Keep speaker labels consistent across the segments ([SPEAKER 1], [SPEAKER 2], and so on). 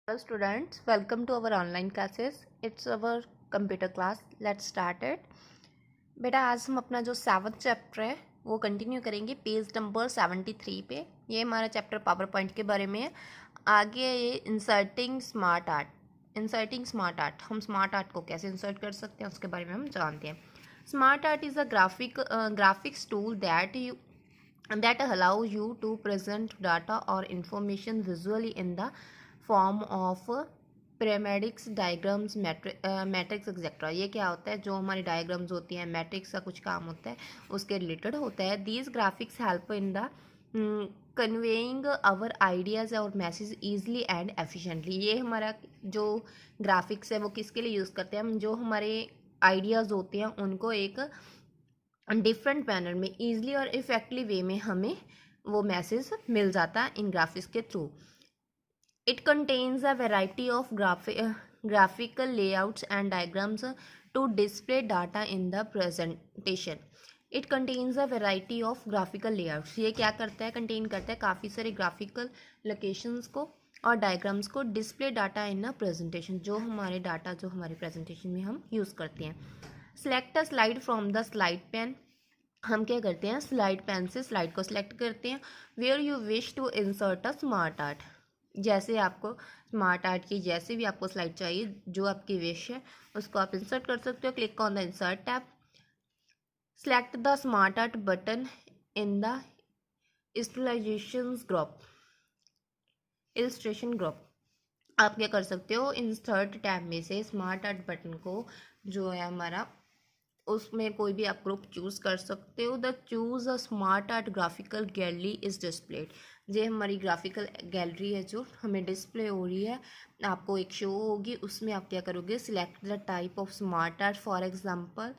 [SPEAKER 1] Hello students, welcome to our online classes. It's our computer class. Let's start it. बेटा आज हम अपना जो 7th चैप्टर है वो कंटिन्यू करेंगे पेज नंबर 73 पे। ये हमारा चैप्टर पावर पॉइंट के बारे में है। आगे ये इंसर्टिंग स्मार्ट आर्ट हम स्मार्ट आर्ट को कैसे इंसर्ट कर सकते हैं उसके बारे में हम जानते हैं। Smart art is a graphics tool that allow you to present data or information visually in the form of paramedics diagrams matrix etcetera. ये क्या होता है, जो हमारी डायग्राम्स होती हैं, मैट्रिक्स का कुछ काम होता है उसके रिलेटेड होता है। These graphics help in the conveying our ideas और मैसेज ईजली एंड एफिशिएंटली। ये हमारा जो ग्राफिक्स है वो किसके लिए यूज़ करते हैं हम, जो हमारे आइडियाज़ होते हैं उनको एक डिफरेंट मैनर में ईजिली और इफेक्टिव वे में हमें वो मैसेज मिल जाता है इन ग्राफिक्स के through. It contains a variety of graphical layouts and diagrams to display data in the presentation. It contains a variety of graphical layouts. ये क्या करता है, कंटेन करता है काफ़ी सारे ग्राफिकल लोकेशंस को और डायग्राम्स को display data in a presentation, जो हमारे डाटा जो हमारे प्रेजेंटेशन में हम यूज़ करते हैं। Select a slide from the slide pane. हम क्या करते हैं, स्लाइड पेन से स्लाइड को सिलेक्ट करते हैं। Where you wish to insert a smart art. जैसे आपको स्मार्ट आर्ट की जैसे भी आपको स्लाइड चाहिए, जो आपकी विश है उसको आप इंसर्ट कर सकते हो। Click on the insert tab. Select the smart art button in the illustration group. आप क्या कर सकते हो, इंसर्ट टैब में से स्मार्ट आर्ट बटन को जो है हमारा उसमें कोई भी आप ग्रुप चूज़ कर सकते हो। The choose a smart art graphical gallery is displayed. ये हमारी ग्राफिकल गैलरी है जो हमें डिस्प्ले हो रही है, आपको एक शो होगी, उसमें आप क्या करोगे, select the type of smart art, for example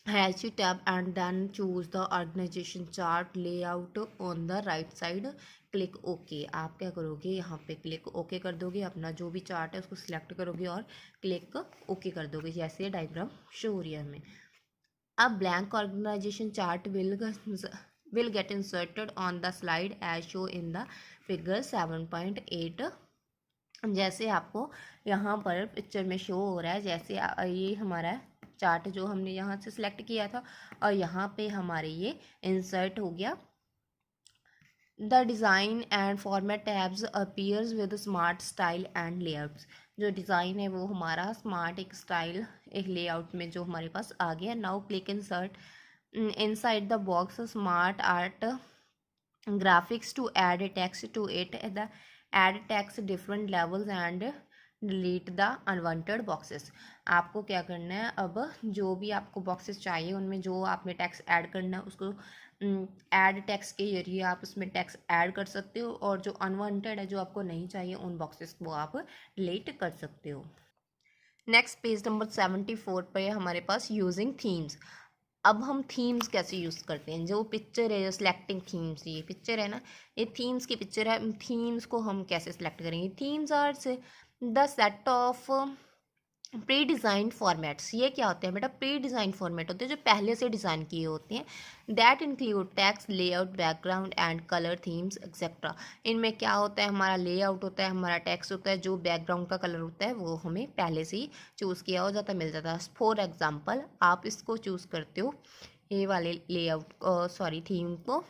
[SPEAKER 1] hierarchy tab and then choose the organisation chart layout on the right side. Click okay. आप क्या करोगे, यहाँ पे क्लिक ओके कर दोगे, अपना जो भी चार्ट है उसको सिलेक्ट करोगे और क्लिक ओके कर दोगे। जैसे ये डायग्राम शो हो रही है हमें। अब blank organisation chart will get inserted on the slide as show in the figure 7.8। जैसे आपको यहाँ पर पिक्चर में शो हो रहा है, जैसे ये हमारा चार्ट जो हमने यहाँ से सिलेक्ट किया था और यहाँ पे हमारे ये इंसर्ट हो गया। The design and format tabs appears with smart style and layouts. जो डिज़ाइन है वो हमारा स्मार्ट एक स्टाइल एक लेआउट में जो हमारे पास आ गया। Now click insert inside the box smart art graphics to add text to it. The add text different levels and delete the unwanted boxes। आपको क्या करना है, अब जो भी आपको बॉक्सेस चाहिए उनमें जो आपने टेक्स्ट ऐड करना है उसको ऐड टेक्स्ट के जरिए आप उसमें टेक्स्ट ऐड कर सकते हो, और जो अनवांटेड है जो आपको नहीं चाहिए उन बॉक्सेस को आप डिलीट कर सकते हो। नेक्स्ट पेज नंबर 74 पे हमारे पास यूजिंग थीम्स। अब हम थीम्स कैसे यूज़ करते हैं, जो पिक्चर है, जो सिलेक्टिंग थीम्स, ये पिक्चर है ना, ये थीम्स की पिक्चर है। थीम्स को हम कैसे सिलेक्ट करेंगे। Themes are the set of pre designed formats. ये क्या होते हैं बेटा, प्री डिज़ाइन फॉर्मेट होते हैं जो पहले से डिज़ाइन किए होते हैं। That include text layout background and colour themes etcetera. इनमें क्या होता है, हमारा लेआउट होता है, हमारा टेक्स्ट होता है, जो बैकग्राउंड का कलर होता है वो हमें पहले से ही चूज़ किया हो जाता है, मिल जाता है। फॉर एग्जाम्पल आप इसको चूज़ करते हो, ये वाले लेआउट थीम को,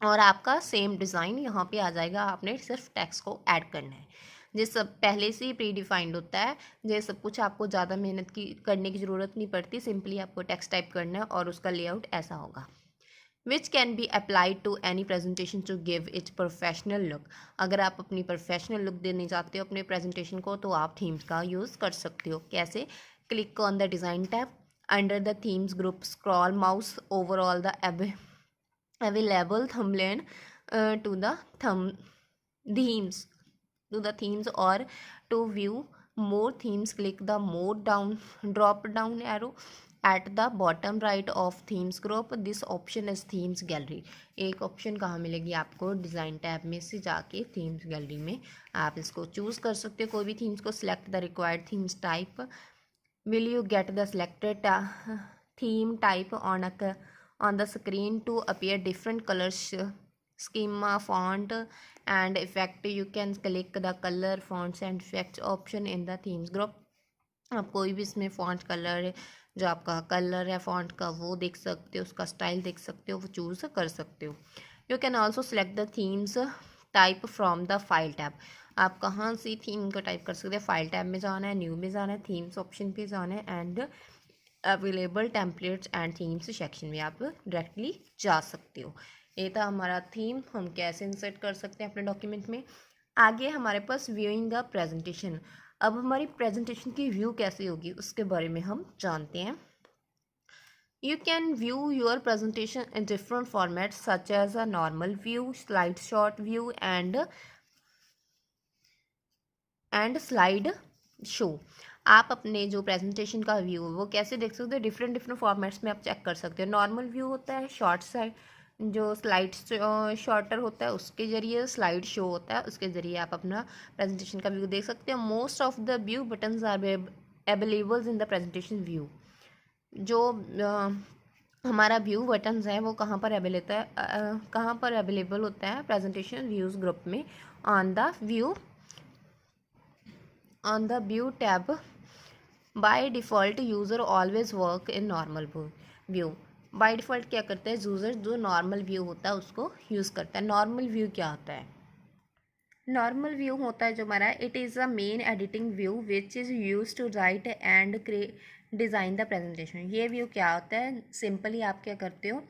[SPEAKER 1] और आपका सेम डिज़ाइन यहाँ पे आ जाएगा। आपने सिर्फ टेक्स्ट को ऐड करना है, ये सब पहले से ही प्री डिफाइंड होता है। ये सब कुछ आपको ज़्यादा मेहनत की करने की ज़रूरत नहीं पड़ती, सिंपली आपको टेक्स्ट टाइप करना है और उसका लेआउट ऐसा होगा। Which can be applied to any presentation to give its professional look. अगर आप अपनी प्रोफेशनल लुक देने चाहते हो अपने प्रेजेंटेशन को तो आप थीम्स का यूज़ कर सकते हो। कैसे, click on the design tab, under the themes group scroll mouse over all the available thumbnail to the themes or to view more themes click the more drop down arrow at the bottom right of themes group। this option is themes gallery। एक option कहाँ मिलेगी आपको, design tab में से जाके themes gallery में आप इसको चूज़ कर सकते हो कोई भी थीम्स को। Select the required themes type. will you get the selected theme type on the screen to appear different colors schema, font and effect. You can click the color, fonts and effects option in the themes group. आप कोई भी इसमें font colour, जो आपका colour है font का, वो देख सकते हो, उसका स्टाइल देख सकते हो, वो चूज़ कर सकते हो. You can also select the themes type from the file tab. आप कहाँ से थीम का टाइप कर सकते हैं. फाइल टैब में जाना है, न्यू में जाना है, थीम्स ऑप्शन पे जाना है and available templates and themes section में आप डायरेक्टली जा सकते हो. ये था हमारा थीम, हम कैसे इंसर्ट कर सकते हैं अपने डॉक्यूमेंट में. आगे हमारे पास व्यूइंग द प्रेजेंटेशन. अब हमारी प्रेजेंटेशन की व्यू कैसे होगी उसके बारे में हम जानते हैं. You can view your presentation in different formats such as a normal view, slideshot view and slide show. आप अपने जो प्रेजेंटेशन का व्यू है वो कैसे देख सकते हो. डिफरेंट फॉर्मेट्स में आप चेक कर सकते हो. नॉर्मल व्यू होता है, शॉर्ट साइड जो स्लाइड शॉर्टर होता है उसके ज़रिए, स्लाइड शो होता है उसके ज़रिए आप अपना प्रेजेंटेशन का व्यू देख सकते हो. Most of the view buttons are available in the presentation view. जो हमारा व्यू बटन्स है वो कहाँ पर अवेलेबल होता है प्रेजेंटेशन व्यूज़ ग्रुप में. On the view tab. By default user always work in normal view. By default क्या करता है यूज़र, जो नॉर्मल व्यू होता है उसको यूज़ करता है. नॉर्मल व्यू क्या होता है. नॉर्मल व्यू होता है जो हमारा, it is a main editing view which is use to write and design the presentation. ये व्यू क्या होता है, सिंपली आप क्या करते हो,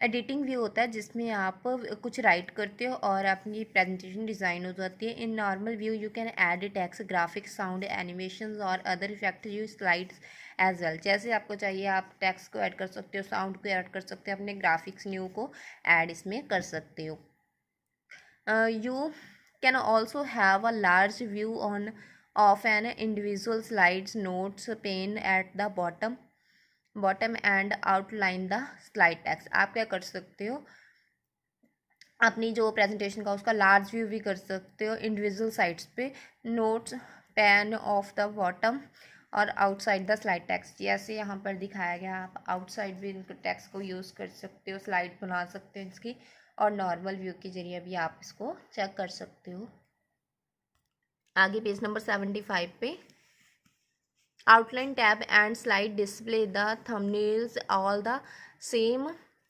[SPEAKER 1] एडिटिंग व्यू होता है जिसमें आप कुछ राइट करते हो और अपनी प्रेजेंटेशन डिज़ाइन हो जाती है. In normal view you can add text, graphics, sound, animation और other effect you slides as well. जैसे आपको चाहिए आप टेक्स्ट को ऐड कर सकते हो, साउंड को ऐड कर सकते हो, अपने ग्राफिक्स न्यू को ऐड इसमें कर सकते हो. You can also have a large view of an individual slides notes pane at the bottom and outline the slide text. आप क्या कर सकते हो, अपनी जो प्रेजेंटेशन का उसका लार्ज व्यू भी कर सकते हो. इंडिविजुअल साइड्स पे notes pan of the bottom और आउटसाइड द स्लाइड टेक्स्ट, जैसे यहाँ पर दिखाया गया. आप आउटसाइड भी इनको टेक्स्ट को यूज़ कर सकते हो, स्लाइड बना सकते हो इसकी, और नॉर्मल व्यू के जरिए भी आप इसको चेक कर सकते हो. आगे पेज नंबर 75 पे, outline tab and slide display the thumbnails all the same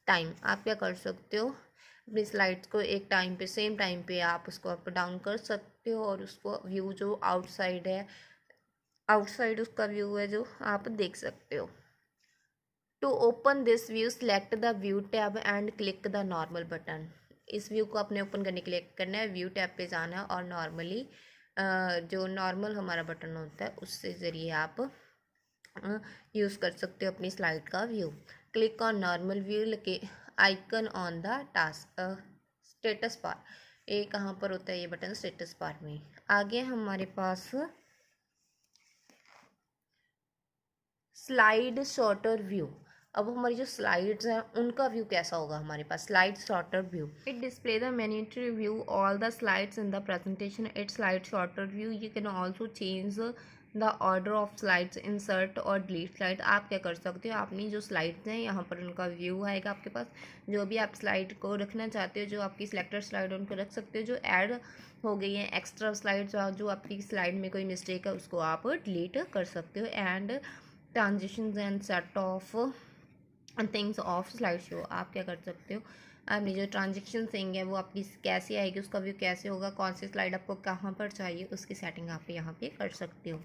[SPEAKER 1] time. आप क्या कर सकते हो, अपनी स्लाइड्स को एक टाइम पे, सेम टाइम पे आप उसको अप डाउन कर सकते हो और उसको व्यू जो आउटसाइड है, आउटसाइड उसका व्यू है जो आप देख सकते हो. To open this view select the view tab and click the normal button. इस व्यू को अपने ओपन करने के लिए करना है, व्यू टैब पे जाना है और नॉर्मली जो नॉर्मल हमारा बटन होता है उससे ज़रिए आप यूज़ कर सकते हो अपनी स्लाइड का view. Click on normal view के icon on the task status bar. ये कहाँ पर होता है ये बटन, स्टेटस बार में. आगे हमारे पास स्लाइड शॉर्टर व्यू. अब हमारी जो स्लाइड्स हैं उनका व्यू कैसा होगा हमारे पास, slide sorter view. It display the miniature view all the slides in the presentation. It slide sorter view. You can also change the order of slides, insert और डिलीट स्लाइड. आप क्या कर सकते हो, अपनी जो स्लाइड्स हैं यहाँ पर उनका व्यू आएगा आपके पास. जो भी आप स्लाइड को रखना चाहते हो, जो आपकी सिलेक्टेड स्लाइड उनको रख सकते हो. जो ऐड हो गई हैं एक्स्ट्रा स्लाइड्स, जो आपकी स्लाइड में कोई मिस्टेक है उसको आप डिलीट कर सकते हो. And transitions and set of things of slide show. आप क्या कर सकते हो, अपनी जो ट्रांजेक्शन थिंग है वो आपकी कैसे आएगी, उसका व्यू कैसे होगा, कौन सी स्लाइड आपको कहाँ पर चाहिए, उसकी सेटिंग आप यहाँ पे कर सकते हो.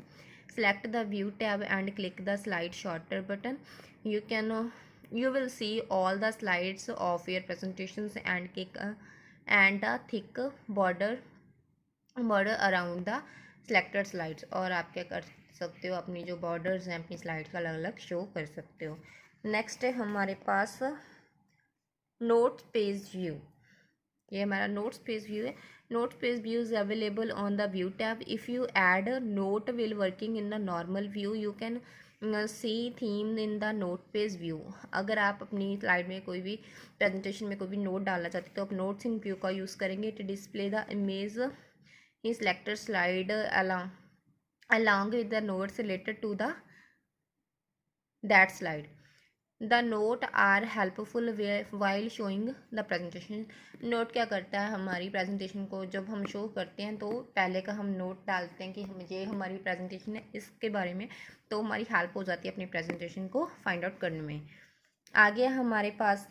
[SPEAKER 1] Select the view tab and click the slide shorter button. You will see all the slides of your presentations and a thick border around the selected slides. और आप क्या कर सकते हो, अपनी जो बॉर्डर्स हैं अपनी स्लाइड का अलग अलग शो कर सकते हो. नेक्स्ट है हमारे पास नोट पेज व्यू. ये हमारा नोट्स पेज व्यू है. Note page view is available on the view tab. If you add note will working in the normal view you can see theme in the note page view. अगर आप अपनी slide में कोई भी presentation में कोई भी नोट डालना चाहते हो तो आप नोट्स इन व्यू का यूज़ करेंगे. टू डिस्प्ले द इमेज ही selected slide along with the notes related to that slide. The note are helpful while showing the presentation. Note क्या करता है हमारी प्रेजेंटेशन को जब हम शो करते हैं तो पहले का हम नोट डालते हैं कि हम ये हमारी प्रेजेंटेशन है इसके बारे में, तो हमारी हेल्प हो जाती है अपनी प्रेजेंटेशन को फाइंड आउट करने में। आगे हमारे पास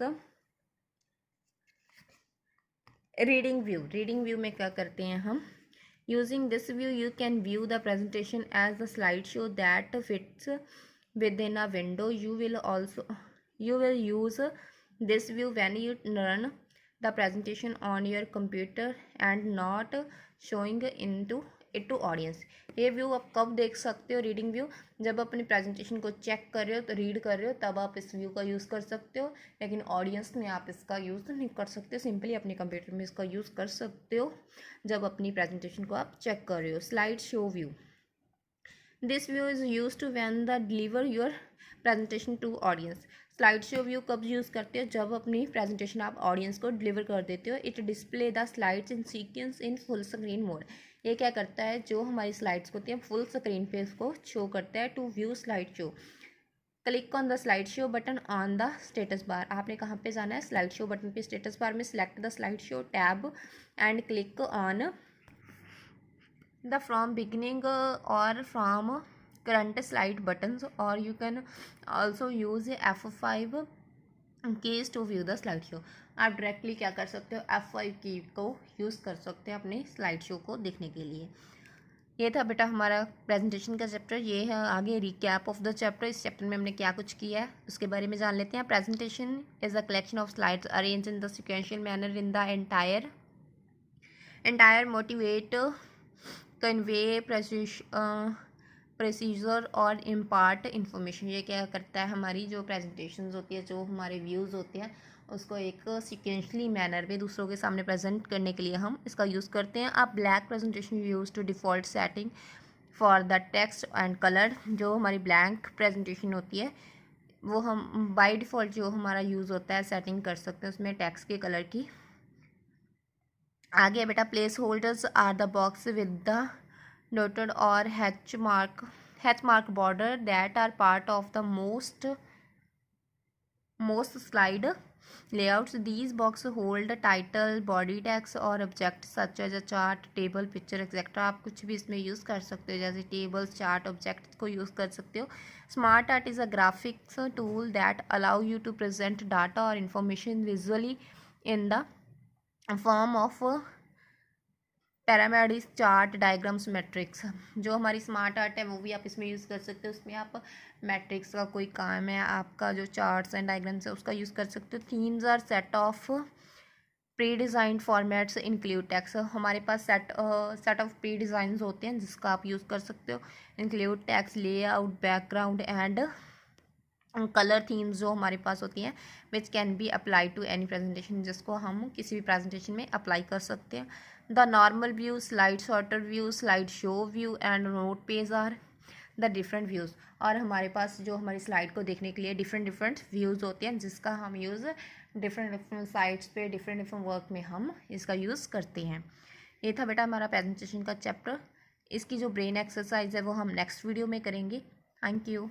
[SPEAKER 1] रीडिंग व्यू। रीडिंग व्यू में क्या करते हैं हम, using this view you can view the presentation as the slide show that fits within a window. You will use this view when you run the presentation on your computer and not showing into it to audience। ये view आप कब देख सकते हो, reading view, जब अपनी presentation को check कर रहे हो तो रीड कर रहे हो तब आप इस व्यू का यूज़ कर सकते हो, लेकिन ऑडियंस में आप इसका यूज़ नहीं कर सकते। सिंपली अपने कंप्यूटर में इसका यूज़ कर सकते हो जब अपनी प्रेजेंटेशन को आप चेक कर रहे हो। Slide show view, this view is use to when the deliver your presentation to audience. Slide show view कब यूज़ करते हो, जब अपनी प्रेजेंटेशन आप ऑडियंस को डिलीवर कर देते हो। It display the slides in sequence in full screen mode. ये क्या करता है, जो हमारी स्लाइड्स होती हैं फुल स्क्रीन पे इसको शो करता है। To view slide show, click on the slide show button on the status bar. आपने कहाँ पे जाना है, स्लाइड शो बटन पे स्टेटस बार में select the slide show tab and click on the from beginning or from current slide buttons, or you can also use F5 keys to view the slide show। आप directly क्या कर सकते हो, F5 की को use कर सकते हैं अपने स्लाइड शो को देखने के लिए। ये था बेटा हमारा प्रेजेंटेशन का चैप्टर। ये है आगे रिकैप ऑफ द चैप्टर। इस चैप्टर में हमने क्या कुछ किया है उसके बारे में जान लेते हैं। Presentation is a collection of slides arrange in the sequential manner in the entire motivate convey procedure और इम्पार्ट इन्फॉर्मेशन। ये क्या करता है, हमारी जो प्रेजेंटेशंस होती है, जो हमारे व्यूज़ होते हैं, उसको एक सिक्वेंशली मैनर में दूसरों के सामने प्रेजेंट करने के लिए हम इसका यूज़ करते हैं। अब black presentation use to default setting for the text and colour. जो हमारी ब्लैंक प्रेजेंटेशन होती है वो हम बाय डिफ़ॉल्ट जो हमारा यूज़ होता है सेटिंग कर सकते हैं उसमें टेक्स्ट के कलर की। आगे बेटा place holders are the box with the dotted or hatch mark border that are part of the most slide layouts। these box hold title, body tags और object such as a chart, table, picture etcetera. आप कुछ भी इसमें use कर सकते हो, जैसे tables, chart, object को यूज़ कर सकते हो। Smart art is a graphics tool that allow you to present data और information visually in the form of pyramids, chart, diagrams, matrix. जो हमारी स्मार्ट आर्ट है वो भी आप इसमें यूज़ कर सकते हो। उसमें आप मैट्रिक्स का कोई काम है आपका, जो चार्ट्स एंड डायग्राम्स है उसका यूज़ कर सकते हो। Themes are set of pre designed formats include text. हमारे पास सेट ऑफ प्री डिज़ाइंस होते हैं जिसका आप यूज़ कर सकते हो। Include text, layout, background and colour themes जो हमारे पास होती हैं which can be apply to any presentation, जिसको हम किसी भी प्रेजेंटेशन में अप्लाई कर सकते हैं। The normal view, slide sorter view, slide show view and note page are the different views. और हमारे पास जो हमारी स्लाइड को देखने के लिए डिफरेंट व्यूज़ होते हैं जिसका हम यूज़ डिफरेंट साइट्स पे डिफरेंट वर्क में हम इसका यूज़ करते हैं। ये था बेटा हमारा प्रेजेंटेशन का चैप्टर। इसकी जो ब्रेन एक्सरसाइज है वो हम नेक्स्ट वीडियो में करेंगे। Thank you.